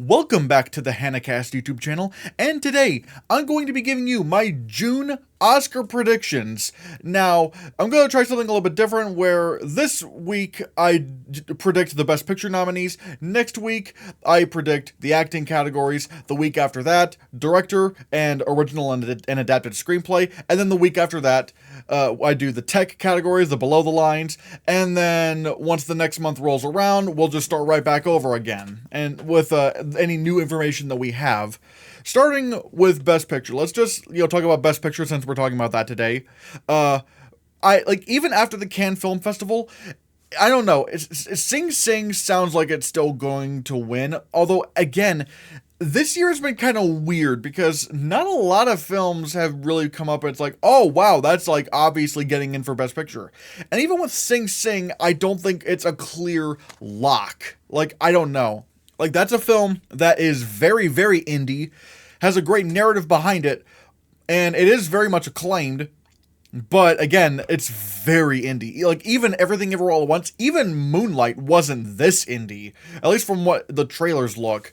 Welcome back to the Hannahcast YouTube channel, and today I'm going to be giving you my June Oscar predictions. Now, I'm going to try something a little bit different where this week I predict the Best Picture nominees, next week I predict the acting categories, the week after that, director and original and adapted screenplay, and then the week after that, I do the tech categories, the below the lines, and then once the next month rolls around, we'll just start right back over again, and with any new information that we have. Starting with Best Picture, let's just talk about Best Picture since we're talking about that today. Even after the Cannes Film Festival, I don't know. Sing Sing sounds like it's still going to win, although again, this year has been kind of weird because not a lot of films have really come up and it's like, oh wow, that's like obviously getting in for Best Picture. And even with Sing Sing, I don't think it's a clear lock. Like, I don't know. Like, that's a film that is very, very indie, has a great narrative behind it, and it is very much acclaimed, but again, it's very indie. Like, even Everything Everywhere All at Once, even Moonlight wasn't this indie, at least from what the trailers look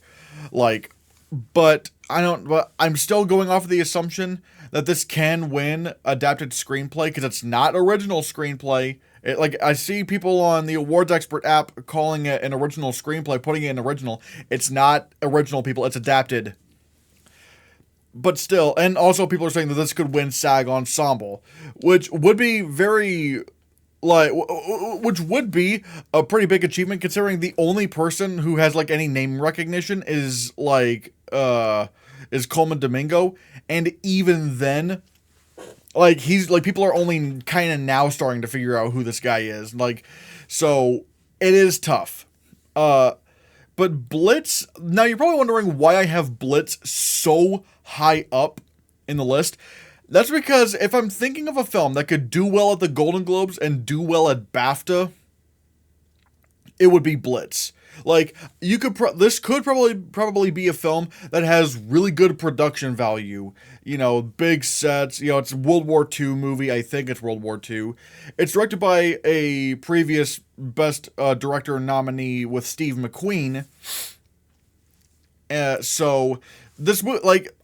like. But I'm still going off of the assumption that this can win adapted screenplay because it's not original screenplay. I see people on the Awards Expert app calling it an original screenplay, putting it in original. It's not original, people. It's adapted. But still, and also people are saying that this could win SAG Ensemble, which would be which would be a pretty big achievement considering the only person who has any name recognition is Coleman Domingo, and even then, people are only kind of now starting to figure out who this guy is. So it is tough. But Blitz, now you're probably wondering why I have Blitz so high up in the list. That's because if I'm thinking of a film that could do well at the Golden Globes and do well at BAFTA, it would be Blitz. This could probably be a film that has really good production value. Big sets. It's a World War II movie. I think it's World War II. It's directed by a previous Best Director nominee with Steve McQueen. So this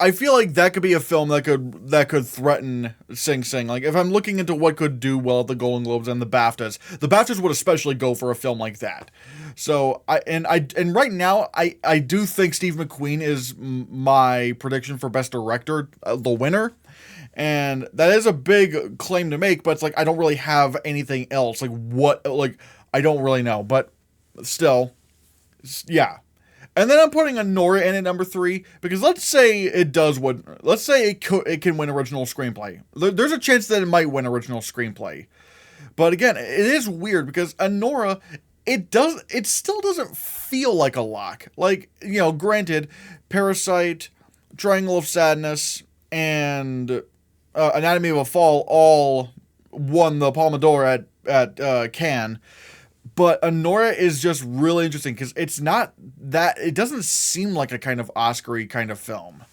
I feel like that could be a film that could threaten Sing Sing. If I'm looking into what could do well at the Golden Globes and the BAFTAs would especially go for a film like that. So right now I do think Steve McQueen is my prediction for Best Director, the winner, and that is a big claim to make. But it's I don't really have anything else. I don't really know, but still, yeah. And then I'm putting Anora in at number 3 because let's say it does win. Let's say it can win original screenplay. There's a chance that it might win original screenplay. But again, it is weird because Anora, it still doesn't feel like a lock. Granted, Parasite, Triangle of Sadness, and Anatomy of a Fall all won the Palme d'Or at Cannes. But Anora is just really interesting because it's not that, it doesn't seem like a kind of Oscar-y kind of film.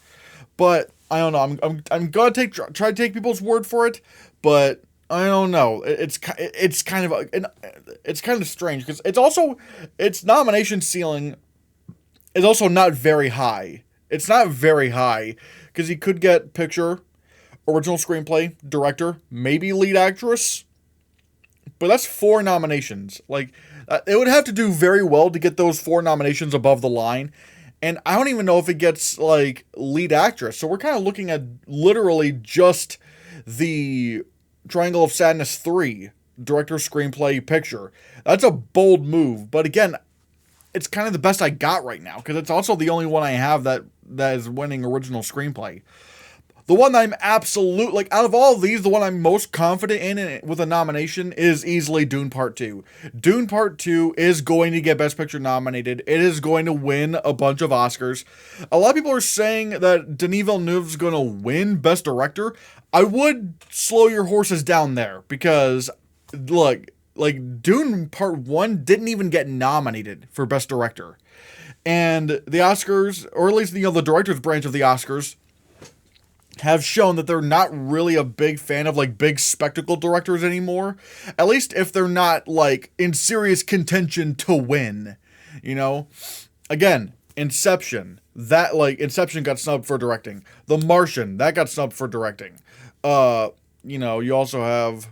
But I don't know. I'm gonna try to take people's word for it, but I don't know. It's kind of strange because its nomination ceiling is also not very high. It's not very high because he could get picture, original screenplay, director, maybe lead actress. But that's 4 nominations. It would have to do very well to get those 4 nominations above the line. And I don't even know if it gets, lead actress. So we're kind of looking at literally just the Triangle of Sadness 3. Director, screenplay, picture. That's a bold move. But again, it's kind of the best I got right now. Because it's also the only one I have that is winning original screenplay. The one that I'm out of all of these, the one I'm most confident in with a nomination is easily Dune Part 2. Dune Part 2 is going to get Best Picture nominated. It is going to win a bunch of Oscars. A lot of people are saying that Denis Villeneuve's going to win Best Director. I would slow your horses down there because, look, Dune Part 1 didn't even get nominated for Best Director. And the Oscars, or at least, the director's branch of the Oscars, have shown that they're not really a big fan of big spectacle directors anymore. At least if they're not in serious contention to win. Again, Inception got snubbed for directing. The Martian, that got snubbed for directing. You also have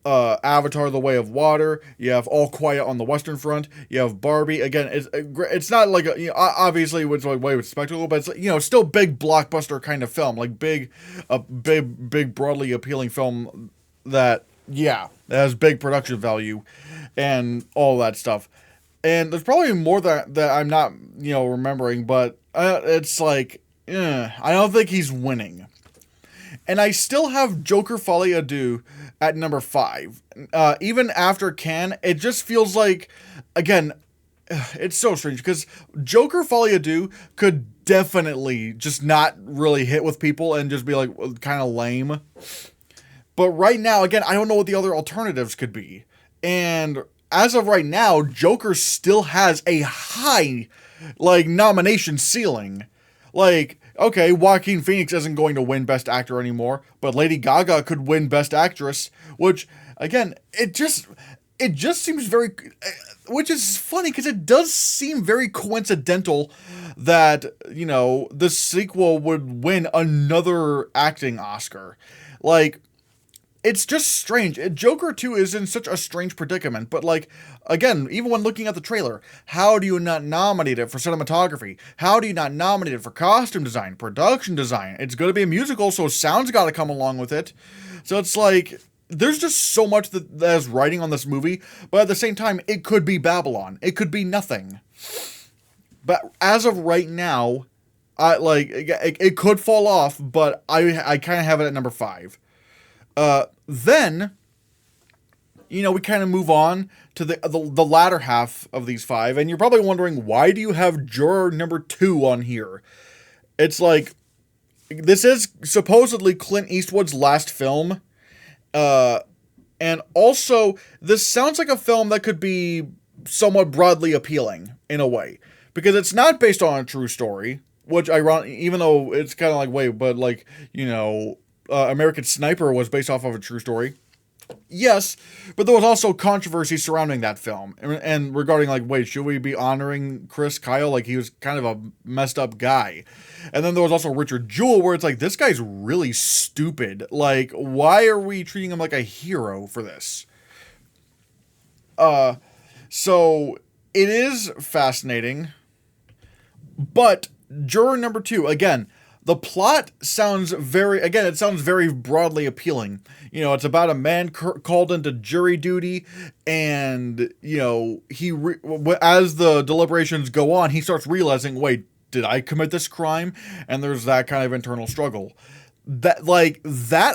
Avatar: The Way of Water. You have All Quiet on the Western Front. You have Barbie. Again, it's not like obviously it's like way with spectacle, but it's still big blockbuster kind of film, like big broadly appealing film that has big production value and all that stuff. And there's probably more that I'm not remembering, but it's like I don't think he's winning. And I still have Joker Folie à Deux at number 5. Even after Cannes, it just feels like, again, it's so strange because Joker Folie à Deux could definitely just not really hit with people and just be like kind of lame. But right now, again, I don't know what the other alternatives could be. And as of right now, Joker still has a high, nomination ceiling. Okay, Joaquin Phoenix isn't going to win Best Actor anymore, but Lady Gaga could win Best Actress, which, again, it just seems very, which is funny because it does seem very coincidental that, the sequel would win another acting Oscar. It's just strange. Joker 2 is in such a strange predicament, but again, even when looking at the trailer, how do you not nominate it for cinematography? How do you not nominate it for costume design, production design? It's going to be a musical, so sound's got to come along with it. So it's there's just so much that is writing on this movie, but at the same time, it could be Babylon. It could be nothing. But as of right now, it could fall off, but I kind of have it at number 5. Then, we kind of move on to the latter half of these 5, and you're probably wondering, why do you have juror number 2 on here? It's this is supposedly Clint Eastwood's last film, and also, this sounds like a film that could be somewhat broadly appealing, in a way, because it's not based on a true story, which, even though it's kind of American Sniper was based off of a true story. Yes, but there was also controversy surrounding that film and regarding should we be honoring Chris Kyle? He was kind of a messed up guy. And then there was also Richard Jewell, where it's this guy's really stupid. Why are we treating him like a hero for this? So it is fascinating, but juror number 2, again, the plot sounds very broadly appealing. It's about a man called into jury duty, and, as the deliberations go on, he starts realizing, wait, did I commit this crime? And there's that kind of internal struggle. That,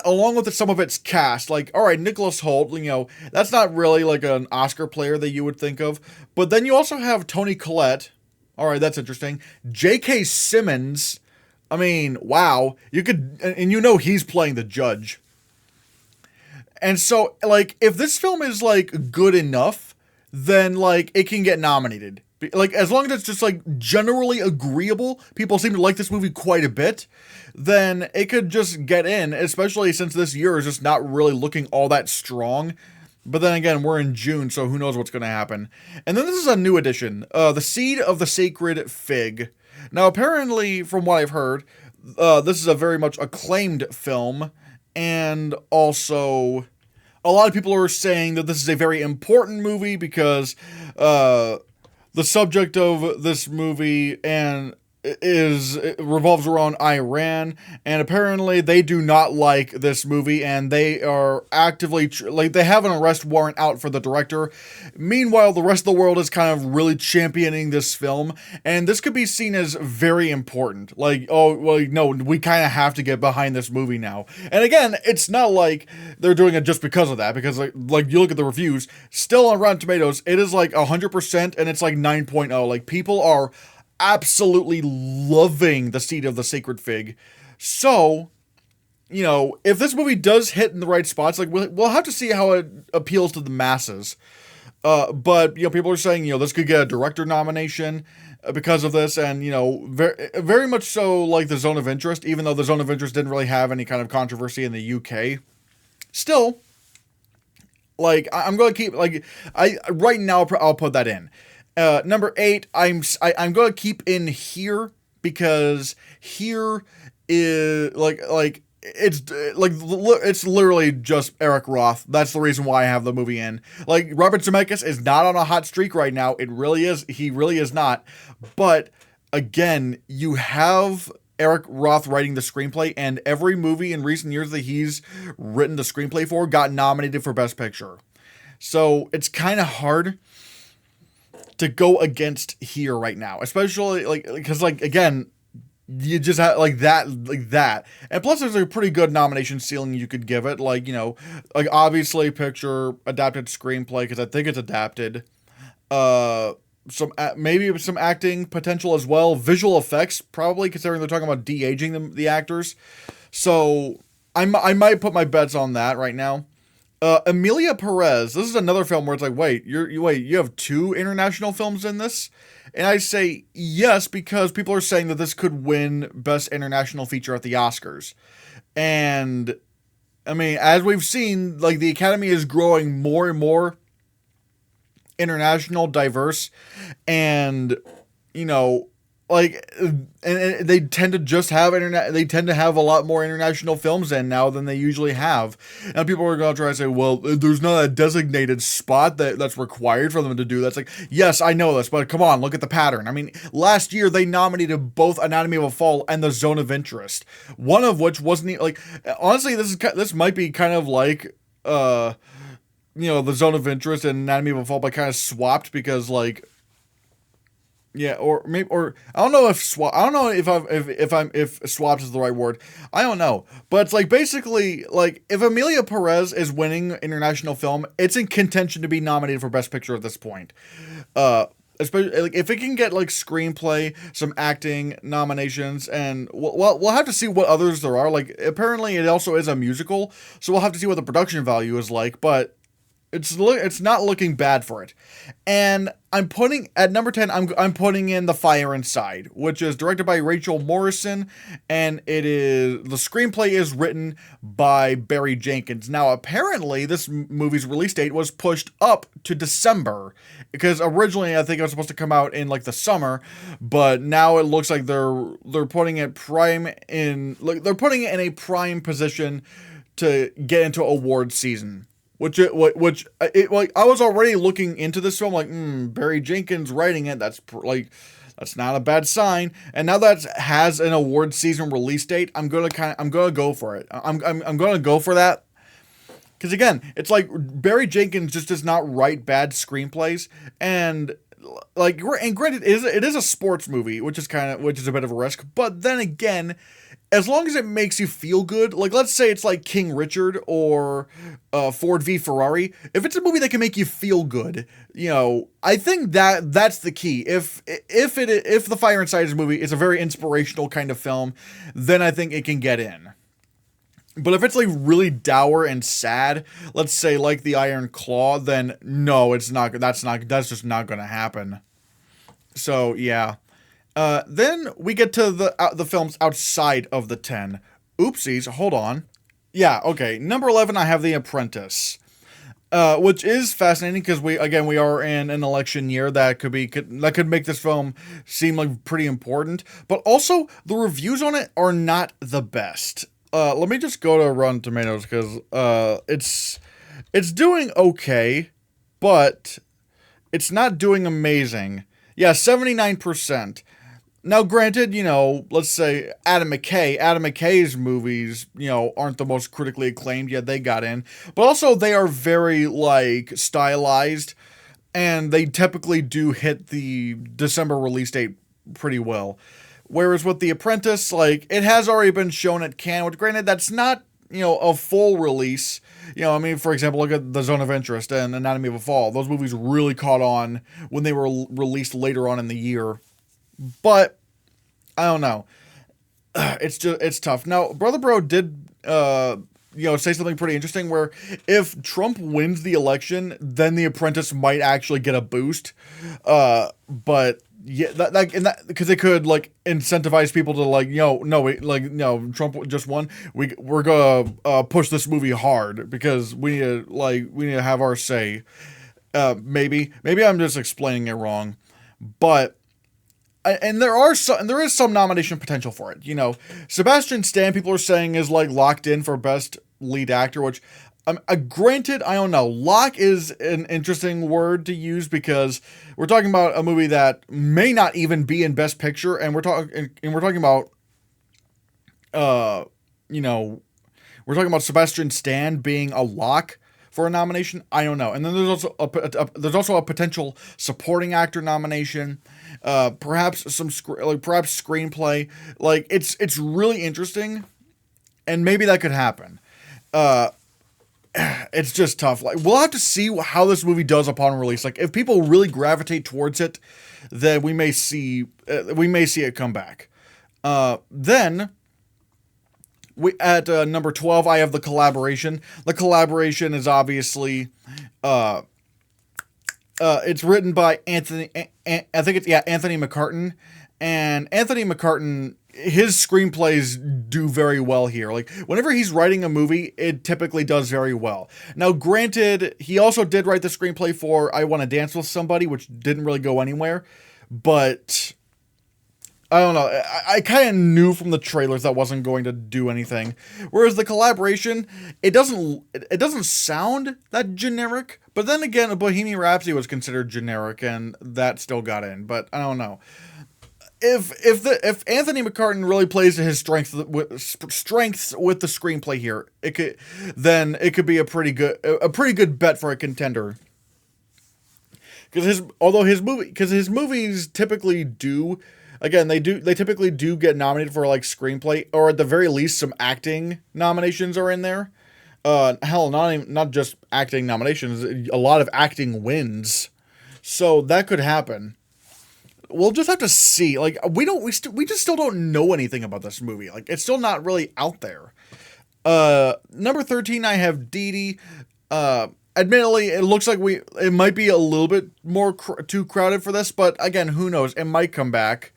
along with some of its cast, all right, Nicholas Hoult, that's not really, an Oscar player that you would think of. But then you also have Toni Collette. All right, that's interesting. J.K. Simmons. I mean, wow, you could, and he's playing the judge. And so, if this film is, good enough, then, it can get nominated. As long as it's just, generally agreeable, people seem to like this movie quite a bit, then it could just get in, especially since this year is just not really looking all that strong. But then again, we're in June, so who knows what's going to happen. And then this is a new edition, The Seed of the Sacred Fig. Now, apparently, from what I've heard, this is a very much acclaimed film, and also a lot of people are saying that this is a very important movie because the subject of this movie it revolves around Iran, and apparently they do not like this movie, and they are actively they have an arrest warrant out for the director. Meanwhile, the rest of the world is kind of really championing this film, and this could be seen as very important. No, we kind of have to get behind this movie now. And again, it's not like they're doing it just because of that, because you look at the reviews, still on Rotten Tomatoes, it is 100%, and it's 9.0. People are absolutely loving The Seed of the Sacred Fig. So, if this movie does hit in the right spots, we'll have to see how it appeals to the masses. But people are saying, this could get a director nomination because of this, and very, very much so The Zone of Interest, even though The Zone of Interest didn't really have any kind of controversy in the UK. Still, I'm going to keep right now I'll put that in. Number 8, I'm going to keep in Here because Here is it's literally just Eric Roth. That's the reason why I have the movie in. Like, Robert Zemeckis is not on a hot streak right now. It really is. He really is not. But again, you have Eric Roth writing the screenplay, and every movie in recent years that he's written the screenplay for got nominated for Best Picture. So it's kind of hard to go against Here right now, especially because again, you just have like that, and plus there's a pretty good nomination ceiling you could give it, like obviously picture, adapted screenplay because I think it's adapted, maybe some acting potential as well, visual effects probably considering they're talking about de-aging the actors, so I might put my bets on that right now. Emilia Perez. This is another film where it's like, wait, you have 2 international films in this? And I say yes, because people are saying that this could win Best International Feature at the Oscars. And, I mean, as we've seen, like, the Academy is growing more and more international, diverse, and, and they tend to just have they tend to have a lot more international films in now than they usually have. And people are going to try to say, well, there's not a designated spot that's required for them to do. That's like, yes, I know this, but come on, look at the pattern. I mean, last year they nominated both Anatomy of a Fall and The Zone of Interest, one of which wasn't honestly, this might be kind of like The Zone of Interest and Anatomy of a Fall, but kind of swapped because yeah, or maybe, or I don't know if swapped is the right word. I don't know, but it's like basically like if Emilia Perez is winning international film, it's in contention to be nominated for Best Picture at this point. Especially like if it can get like screenplay, some acting nominations, and we'll have to see what others there are. Like apparently it also is a musical, so we'll have to see what the production value is like, but. It's not looking bad for it. And I'm putting at number 10 I'm putting in The Fire Inside, which is directed by Rachel Morrison, and the screenplay is written by Barry Jenkins. Now apparently this movie's release date was pushed up to December because originally I think it was supposed to come out in like the summer, but now it looks like they're putting it they're putting it in a prime position to get into award season. I was already looking into this film, like, Barry Jenkins writing it. That's not a bad sign. And now that has an award season release date, I'm gonna go for it. I'm gonna go for that. Because again, it's like Barry Jenkins just does not write bad screenplays, and granted, it is a sports movie, which is a bit of a risk. But then again, as long as it makes you feel good, like let's say it's like King Richard or Ford v Ferrari, if it's a movie that can make you feel good, I think that's the key. If The Fire Inside is a movie, it's a very inspirational kind of film, then I think it can get in. But if it's like really dour and sad, let's say like The Iron Claw, then no, it's not. That's just not going to happen. So yeah. Then we get to the films outside of the 10. Oopsies, hold on. Yeah, okay. Number 11, I have The Apprentice. Which is fascinating because we are in an election year that could make this film seem like pretty important, but also the reviews on it are not the best. Let me just go to Rotten Tomatoes because it's doing okay, but it's not doing amazing. Yeah, 79%. Now, granted, let's say Adam McKay's movies, aren't the most critically acclaimed, yet they got in. But also, they are very, stylized, and they typically do hit the December release date pretty well. Whereas with The Apprentice, it has already been shown at Cannes, which, granted, that's not, a full release. For example, look at The Zone of Interest and Anatomy of a Fall. Those movies really caught on when they were released later on in the year. But I don't know. It's tough. Now, Brother Bro did say something pretty interesting where if Trump wins the election, then The Apprentice might actually get a boost. But yeah, that because it could incentivize people to no, Trump just won. We're gonna push this movie hard because we need to have our say. Maybe I'm just explaining it wrong. but there is some nomination potential for it. Sebastian Stan, people are saying, is like locked in for best lead actor, which, granted, I don't know. Lock is an interesting word to use because we're talking about a movie that may not even be in Best Picture, and we're talking about, we're talking about Sebastian Stan being a lock for a nomination. I don't know. And then there's also a potential supporting actor nomination, perhaps perhaps screenplay. Like it's really interesting, and maybe that could happen. It's just tough. Like we'll have to see how this movie does upon release. Like if people really gravitate towards it, then we may see it come back. Then. At number 12, I have The Collaboration. The Collaboration is obviously, it's written by Anthony McCartan, and Anthony McCartan, his screenplays do very well here. Like whenever he's writing a movie, it typically does very well. Now, granted, he also did write the screenplay for I Want to Dance with Somebody, which didn't really go anywhere, but I don't know. I kind of knew from the trailers that wasn't going to do anything. Whereas The Collaboration, it doesn't sound that generic. But then again, Bohemian Rhapsody was considered generic, and that still got in. But I don't know. If Anthony McCartan really plays to his strengths with the screenplay here, it could be a pretty good bet for a contender. Because his movies typically do. Again, they typically do get nominated for like screenplay, or at the very least, some acting nominations are in there. Hell, not just acting nominations, a lot of acting wins. So that could happen. We'll just have to see. Like we just still don't know anything about this movie. Like it's still not really out there. Number 13, I have Dee Dee. Admittedly, it looks like it might be a little bit more too crowded for this, but again, who knows? It might come back.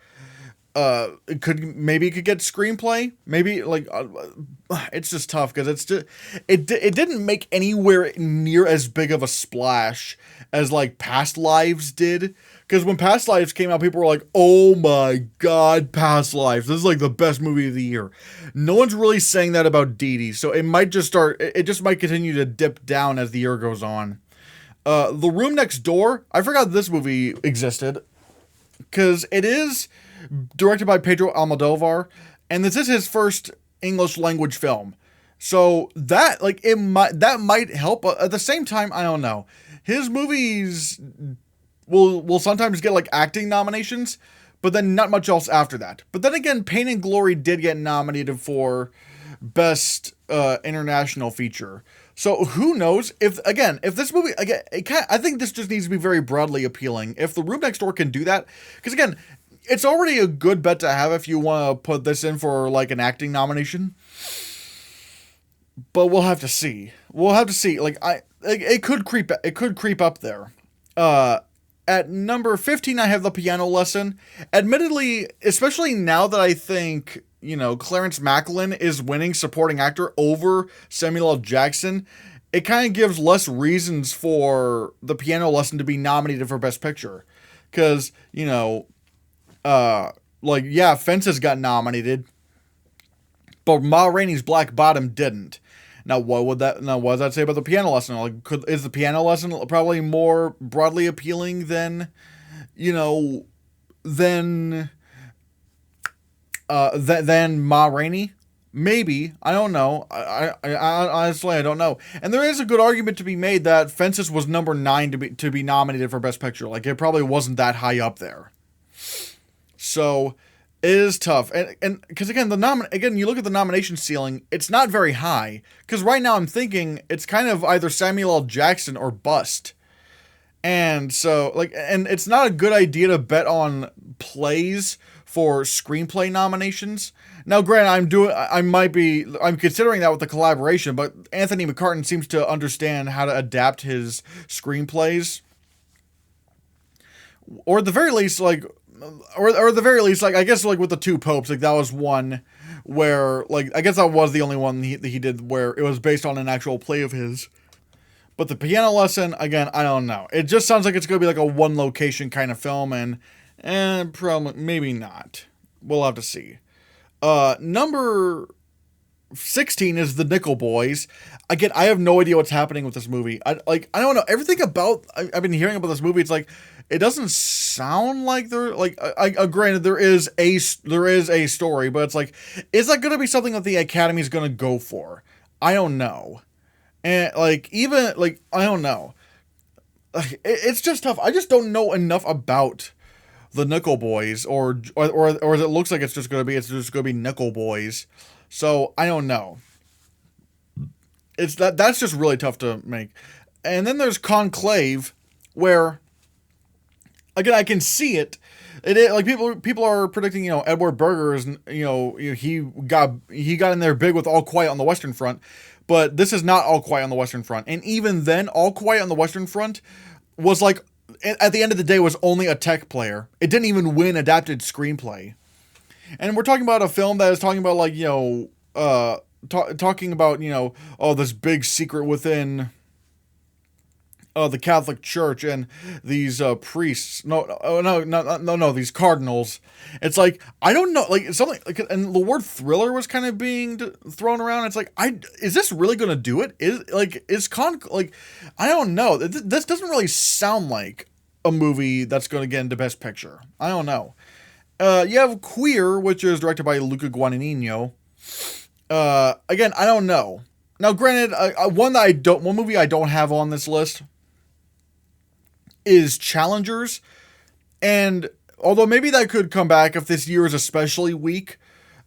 It could get screenplay. Maybe it's just tough because it didn't make anywhere near as big of a splash as like Past Lives did. Because when Past Lives came out, people were like, "Oh my God, Past Lives! This is like the best movie of the year." No one's really saying that about Dee Dee, so it might just start. It just might continue to dip down as the year goes on. The Room Next Door. I forgot this movie existed because it is directed by Pedro Almodovar, and this is his first English language film. So that might help. At the same time, I don't know. His movies will sometimes get like acting nominations, but then not much else after that. But then again, Pain and Glory did get nominated for Best International Feature. So who knows if this movie, again, I think this just needs to be very broadly appealing. If The Room Next Door can do that, because again, it's already a good bet to have if you want to put this in for like an acting nomination. But we'll have to see. Like it could creep up there. At number 15, I have The Piano Lesson. Admittedly, especially now that I think, Clarence Macklin is winning supporting actor over Samuel L. Jackson, it kind of gives less reasons for The Piano Lesson to be nominated for Best Picture. Because, Fences got nominated, but Ma Rainey's Black Bottom didn't. Now, what does that say about The Piano Lesson? Like, is The Piano Lesson probably more broadly appealing than Ma Rainey? Maybe. I don't know. I honestly, I don't know. And there is a good argument to be made that Fences was number 9 to be nominated for Best Picture. Like, it probably wasn't that high up there. So it is tough, and because again, you look at the nomination ceiling, it's not very high. Because right now I'm thinking it's kind of either Samuel L. Jackson or bust, and so and it's not a good idea to bet on plays for screenplay nominations. Now, granted, I'm considering that with The Collaboration, but Anthony McCartan seems to understand how to adapt his screenplays, or at the very least, I guess with The Two Popes, that was one where I guess that was the only one he did where it was based on an actual play of his. But the piano lesson, again, I don't know. It just sounds like it's going to be like a one location kind of film, and probably maybe not. We'll have to see. Number 16 is The Nickel Boys. Again, I have no idea what's happening with this movie. I don't know. Everything about I've been hearing about this movie, it's like it doesn't sound like there like granted there is a story, but it's like, is that going to be something that the Academy is going to go for? I don't know. And like even like I don't know. It's just tough. I just don't know enough about the Nickel Boys, or it looks like it's just gonna be Nickel Boys. So I don't know. That's just really tough to make. And then there's Conclave, where again I can see it. It is, like people are predicting, Edward Berger is, he got in there big with All Quiet on the Western Front, but this is not All Quiet on the Western Front. And even then, All Quiet on the Western Front was like, at the end of the day, was only a tech player. It didn't even win adapted screenplay. And we're talking about a film that is talking about like, talking about, this big secret within the Catholic Church and these priests. No, these cardinals. It's like, I don't know, like something like, and the word thriller was kind of being thrown around. It's like, is this really going to do it? I don't know. This doesn't really sound like a movie that's going to get into Best Picture. I don't know. You have Queer, which is directed by Luca Guadagnino. Again, I don't know. Now, granted, one movie I don't have on this list is Challengers, and although maybe that could come back if this year is especially weak,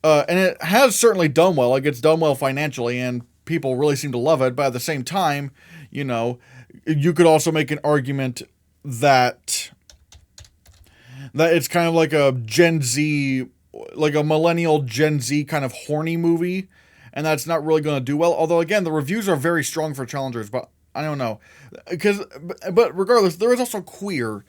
and it has certainly done well. Like, it's done well financially, and people really seem to love it. But at the same time, you could also make an argument that it's kind of like a Gen Z, like a millennial Gen Z kind of horny movie, and that's not really going to do well. Although, again, the reviews are very strong for Challengers, but I don't know. But regardless, there is also Queer,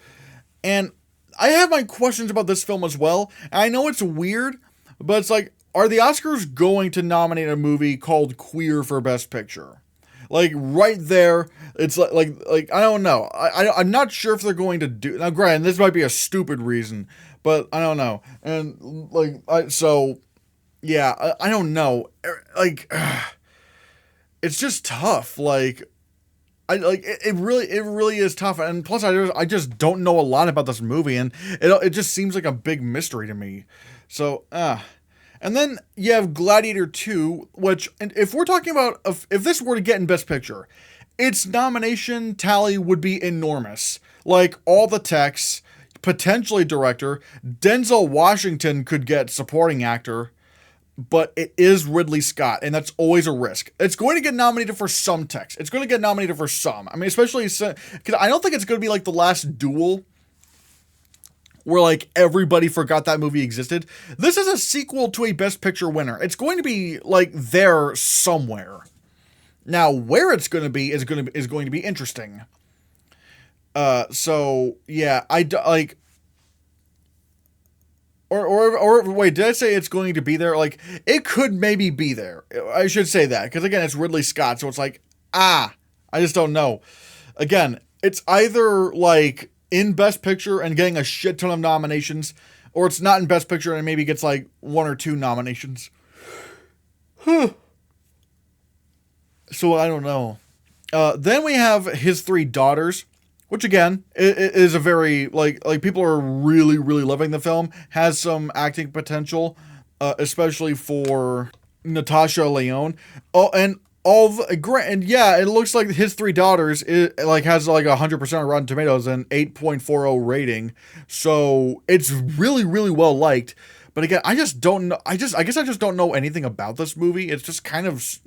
and I have my questions about this film as well. And I know it's weird, but it's like, are the Oscars going to nominate a movie called Queer for Best Picture? Like, right there, it's like I don't know. I'm not sure if they're going to do. Now, granted, this might be a stupid reason, but I don't know. And I don't know. Like, it's just tough. Like, it really is tough. And plus, I just don't know a lot about this movie, and it just seems like a big mystery to me. So, And then you have Gladiator 2, which, and if we're talking about, if this were to get in Best Picture, its nomination tally would be enormous. Like, all the techs, potentially director, Denzel Washington could get supporting actor, but it is Ridley Scott, and that's always a risk. It's going to get nominated for some techs. It's going to get nominated for some. I mean, especially, because I don't think it's going to be like The Last Duel, where like everybody forgot that movie existed. This is a sequel to a Best Picture winner. It's going to be like there somewhere. Now, where it's going to be is going to be interesting. So yeah, or wait, did I say it's going to be there? Like, it could maybe be there. I should say that, because again, it's Ridley Scott, so it's like, I just don't know. Again, it's either like in Best Picture and getting a shit ton of nominations, or it's not in Best Picture and maybe gets like 1 or 2 nominations. So I don't know. Then we have His Three Daughters, which again is a very like people are really loving the film. Has some acting potential, especially for Natasha Lyonne. It looks like His Three Daughters has like 100% Rotten Tomatoes and 8.40 rating, so it's really well liked. But again, I just don't know. I guess I just don't know anything about this movie. It's just kind of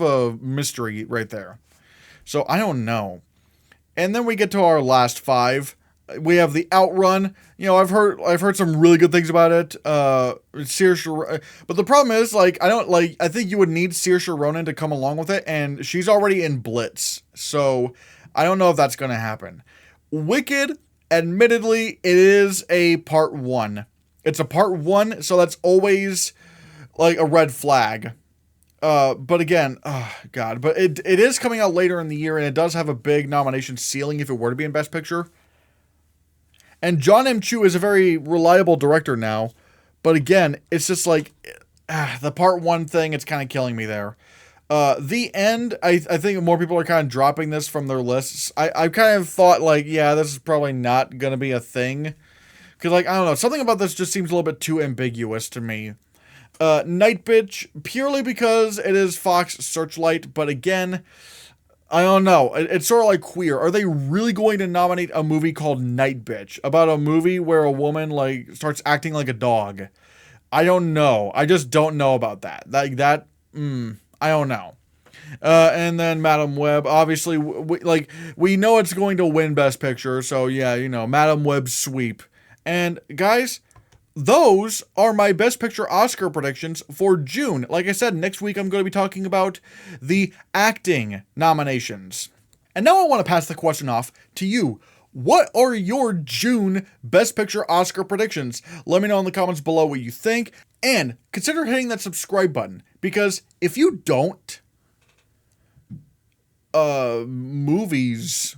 a mystery right there. So I don't know. And then we get to our last 5. We have The Outrun. I've heard some really good things about it. Saoirse, but the problem is, I think you would need Saoirse Ronan to come along with it, and she's already in Blitz, so I don't know if that's going to happen. Wicked, admittedly, it is a part 1. It's a part 1, so that's always like a red flag. But again, oh God, but it is coming out later in the year, and it does have a big nomination ceiling if it were to be in Best Picture. And John M. Chu is a very reliable director now, but again, it's just like the part one thing. It's kind of killing me there. The End, I think more people are kind of dropping this from their lists. I kind of thought like, yeah, this is probably not gonna be a thing. Cause like, I don't know, something about this just seems a little bit too ambiguous to me. Night Bitch, purely because it is Fox Searchlight, but again, I don't know. It's sort of like Queer. Are they really going to nominate a movie called Night Bitch about a movie where a woman like starts acting like a dog? I don't know. I just don't know about that. I don't know. And then Madam Web, obviously, we know it's going to win Best Picture, so yeah, Madam Web's sweep. And guys, those are my Best Picture Oscar predictions for June. Like I said, next week I'm going to be talking about the acting nominations. And now I want to pass the question off to you. What are your June Best Picture Oscar predictions? Let me know in the comments below what you think. And consider hitting that subscribe button. Because if you don't, movies.